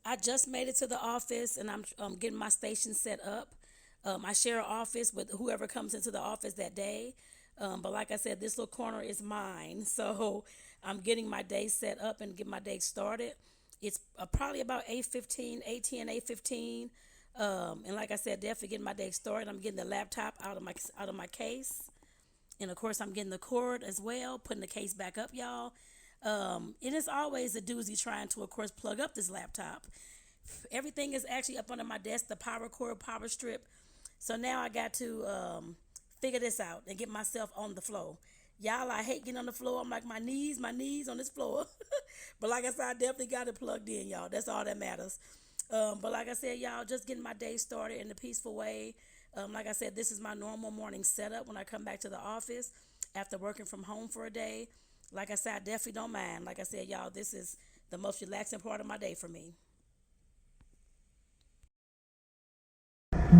I just made it to the office and I'm getting my station set up. I share an office with whoever comes into the office that day. But like I said, this little corner is mine. So I'm getting my day set up and get my day started. It's probably about 8:15, 8:10, 8:15. And like I said, definitely getting my day started. I'm getting the laptop out of my case. And of course, I'm getting the cord as well, putting the case back up, y'all. It is always a doozy trying to, of course, plug up this laptop. Everything is actually up under my desk, the power cord, power strip. So now I got to figure this out and get myself on the floor. Y'all, I hate getting on the floor. I'm like, my knees on this floor. But like I said, I definitely got it plugged in, y'all. That's all that matters. But like I said, y'all, just getting my day started in a peaceful way. Like I said, this is my normal morning setup when I come back to the office after working from home for a day. Like I said, I definitely don't mind. Like I said, y'all, this is the most relaxing part of my day for me.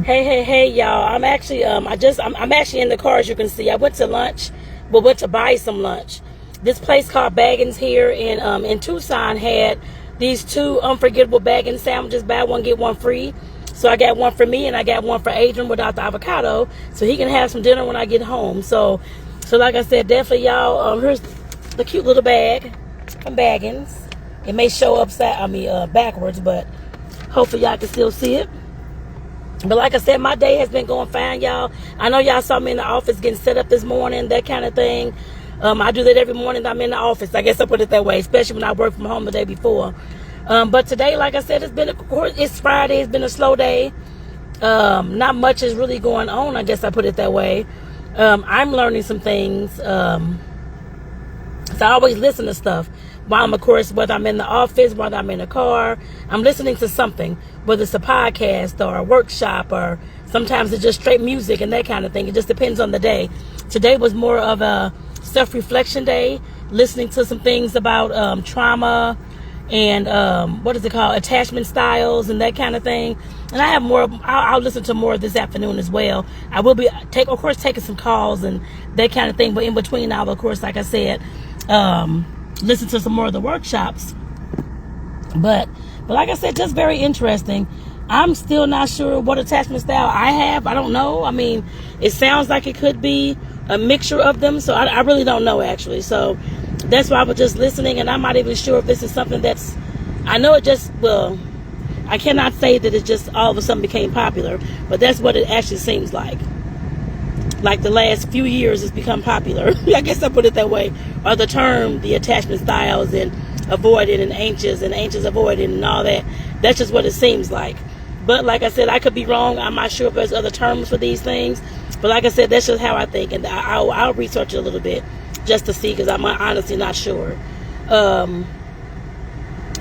Hey, y'all. I'm actually in the car, as you can see. I went to lunch, but went to buy some lunch. This place called Baggins here in Tucson had these two unforgettable Baggins sandwiches, buy one get one free. So I got one for me and I got one for Adrian without the avocado, so he can have some dinner when I get home. So like I said, definitely y'all. Here's the cute little bag from Baggins. It may show backwards, but hopefully y'all can still see it. But like I said, my day has been going fine, y'all. I know y'all saw me in the office getting set up this morning, that kind of thing. I do that every morning that I'm in the office. I guess I put it that way, especially when I work from home the day before. But today, like I said, it's Friday. It's been a slow day. Not much is really going on. I guess I put it that way. I'm learning some things. So I always listen to stuff while I'm, of course, whether I'm in the office, whether I'm in a car, I'm listening to something, whether it's a podcast or a workshop, or sometimes it's just straight music and that kind of thing. It just depends on the day. Today was more of a self-reflection day, listening to some things about trauma and what is it called, attachment styles and that kind of thing. And I have more. I'll listen to more this afternoon as well. I will be taking some calls and that kind of thing. But in between, I'll, of course, like I said, listen to some more of the workshops. But like I said, just very interesting. I'm still not sure what attachment style I have. I don't know. I mean, it sounds like it could be a mixture of them, so I really don't know, actually. So that's why I was just listening, and I'm not even sure if this is something that's, I know it just, well, I cannot say that it just all of a sudden became popular, but that's what it actually seems like. Like the last few years it's become popular. I guess I put it that way. Or the term, the attachment styles, and avoided and anxious avoided and all that. That's just what it seems like. But like I said, I could be wrong. I'm not sure if there's other terms for these things. But like I said, that's just how I think. And I'll research it a little bit just to see, because I'm honestly not sure. But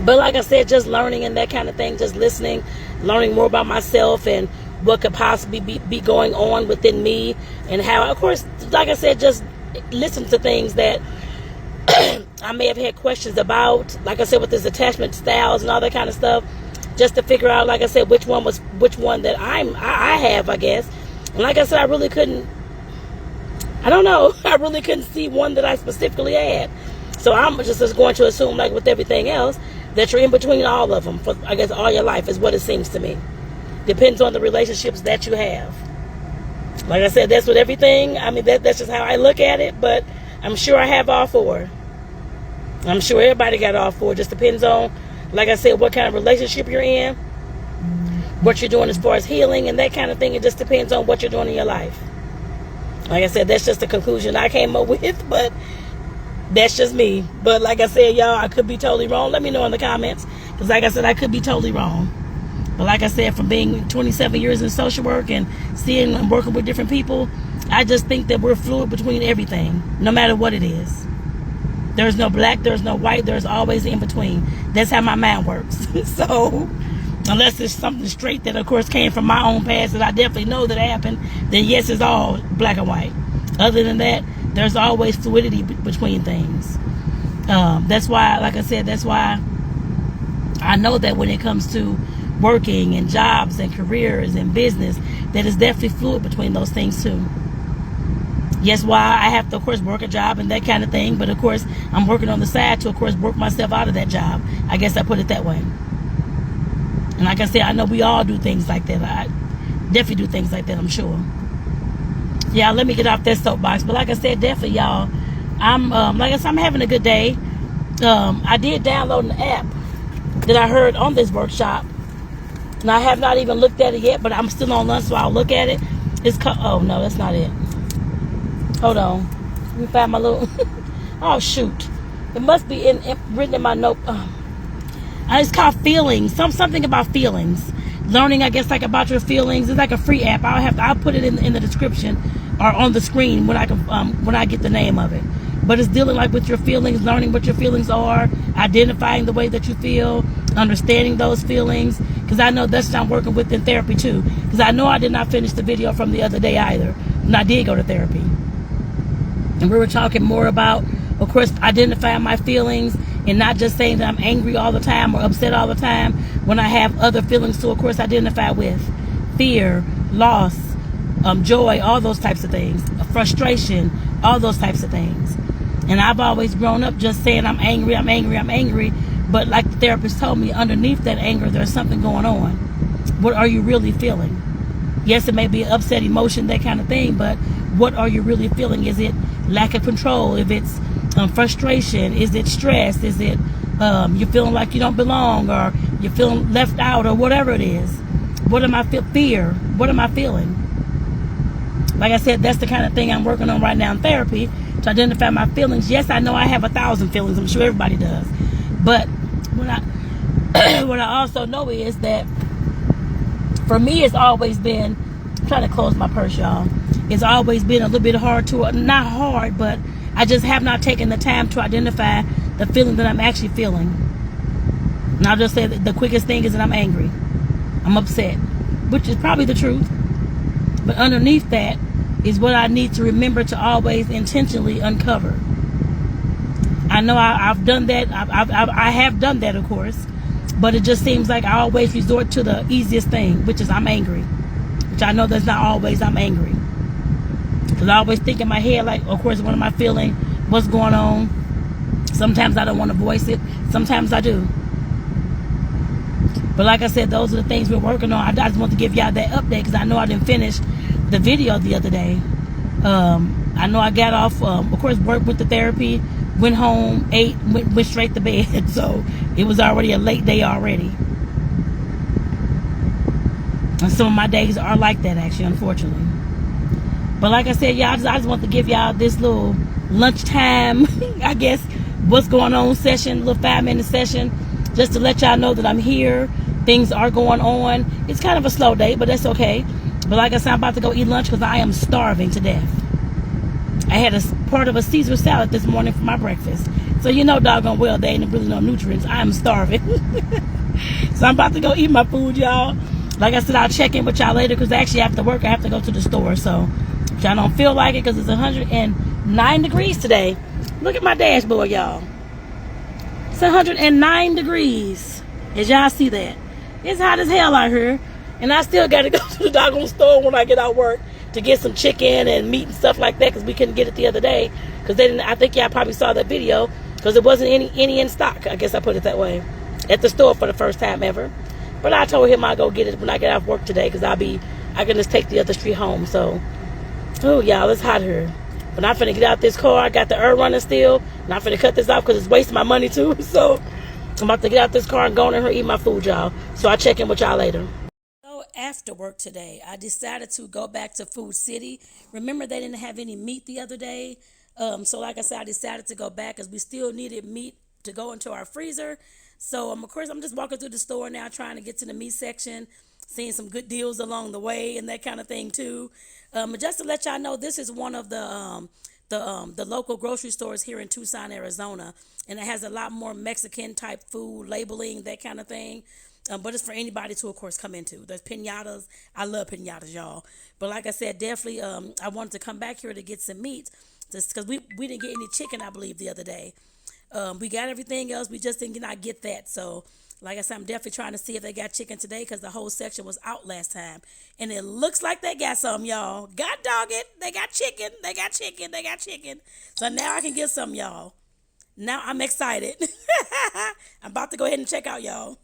like I said, just learning and that kind of thing, just listening, learning more about myself and what could possibly be going on within me, and how, of course, like I said, just listen to things that I may have had questions about, like I said, with this attachment styles and all that kind of stuff, just to figure out, like I said, which one that I have, I guess. And like I said, I don't know, I really couldn't see one that I specifically had. So I'm just going to assume, like with everything else, that you're in between all of them for, I guess, all your life, is what it seems to me. Depends on the relationships that you have. Like I said, that's with everything. I mean, that's just how I look at it, but I'm sure I have all four. I'm sure everybody got all four. Just depends on, like I said, what kind of relationship you're in, what you're doing as far as healing and that kind of thing. It just depends on what you're doing in your life. Like I said, that's just the conclusion I came up with, but that's just me. But like I said, y'all, I could be totally wrong. Let me know in the comments, because like I said, I could be totally wrong. But like I said, from being 27 years in social work and seeing and working with different people, I just think that we're fluid between everything, no matter what it is. There's no black, there's no white, there's always in between. That's how my mind works. So, unless it's something straight that, of course, came from my own past that I definitely know that happened, then yes, it's all black and white. Other than that, there's always fluidity between things. That's why, like I said, that's why I know that when it comes to working and jobs and careers and business, that is definitely fluid between those things too. Yes, why I have to, of course, work a job and that kind of thing, but of course I'm working on the side to, of course, work myself out of that job. I guess I put it that way. And like I said, I know we all do things like that. I definitely do things like that, I'm sure. Yeah, let me get off that soapbox. But like I said, definitely, y'all, like I said, I'm having a good day. I did download an app that I heard on this workshop, and I have not even looked at it yet, but I'm still on lunch, so I'll look at it. It's called, oh no, that's not it. Hold on. Let me find my little, oh shoot. It must be written in my note. It's called Feelings. Something about feelings. Learning, I guess, like about your feelings. It's like a free app. I'll put it in the description or on the screen when I get the name of it. But it's dealing like with your feelings, learning what your feelings are, identifying the way that you feel, understanding those feelings. Because I know that's what I'm working with in therapy too. Because I know I did not finish the video from the other day either. And I did go to therapy. And we were talking more about, of course, identifying my feelings and not just saying that I'm angry all the time or upset all the time when I have other feelings to, of course, identify with. Fear, loss, joy, all those types of things. Frustration, all those types of things. And I've always grown up just saying I'm angry, I'm angry, I'm angry. But like the therapist told me, underneath that anger, there's something going on. What are you really feeling? Yes, it may be an upset emotion, that kind of thing, but what are you really feeling? Is it lack of control? If it's frustration, is it stress? Is it you're feeling like you don't belong, or you're feeling left out, or whatever it is? What am I fear? What am I feeling? Like I said, that's the kind of thing I'm working on right now in therapy, to identify my feelings. Yes, I know I have 1,000 feelings. I'm sure everybody does. But what I also know is that for me, it's always been, I'm trying to close my purse, y'all. It's always been a little bit hard to, not hard, but I just have not taken the time to identify the feeling that I'm actually feeling. And I'll just say that the quickest thing is that I'm angry. I'm upset, which is probably the truth. But underneath that is what I need to remember to always intentionally uncover. I know I've done that. I have done that, of course. But it just seems like I always resort to the easiest thing, which is I'm angry. Which I know that's not always I'm angry. Because I always think in my head, like, of course, what am I feeling? What's going on? Sometimes I don't want to voice it. Sometimes I do. But like I said, those are the things we're working on. I just want to give y'all that update because I know I didn't finish the video the other day. I know I got off, of course, worked with the therapy, went home, ate, went straight to bed. So it was already a late day already. And some of my days are like that, actually, unfortunately. But like I said, y'all, I just want to give y'all this little lunchtime, I guess, what's going on session, little 5-minute session, just to let y'all know that I'm here. Things are going on. It's kind of a slow day, but that's okay. But like I said, I'm about to go eat lunch because I am starving to death. I had a part of a Caesar salad this morning for my breakfast. So you know doggone well there ain't really no nutrients. I am starving. So I'm about to go eat my food, y'all. Like I said, I'll check in with y'all later because actually after work I have to go to the store. So if y'all don't feel like it because it's 109 degrees today. Look at my dashboard, y'all. It's 109 degrees. As y'all see that. It's hot as hell out here. And I still got to go to the doggone store when I get out work to get some chicken and meat and stuff like that because we couldn't get it the other day. Because they didn't. I think y'all probably saw that video because there wasn't any in stock. I guess I put it that way. At the store for the first time ever. But I told him I'll go get it when I get off work today because I can just take the other street home. So, oh, y'all, it's hot here. But I'm finna get out this car. I got the air running still. And I'm finna cut this off because it's wasting my money too. So, I'm about to get out this car and go in here and eat my food, y'all. So, I'll check in with y'all later. So, after work today, I decided to go back to Food City. Remember, they didn't have any meat the other day. So, like I said, I decided to go back because we still needed meat to go into our freezer. So, of course, I'm just walking through the store now trying to get to the meat section, seeing some good deals along the way and that kind of thing, too. Just to let y'all know, this is one of the local grocery stores here in Tucson, Arizona. And it has a lot more Mexican-type food, labeling, that kind of thing. But it's for anybody to, of course, come into. There's piñatas. I love piñatas, y'all. But like I said, definitely I wanted to come back here to get some meat just because we didn't get any chicken, I believe, the other day. We got everything else. We just did not get that. So, like I said, I'm definitely trying to see if they got chicken today because the whole section was out last time. And it looks like they got some, y'all. God dog it. They got chicken. They got chicken. They got chicken. So now I can get some, y'all. Now I'm excited. I'm about to go ahead and check out, y'all.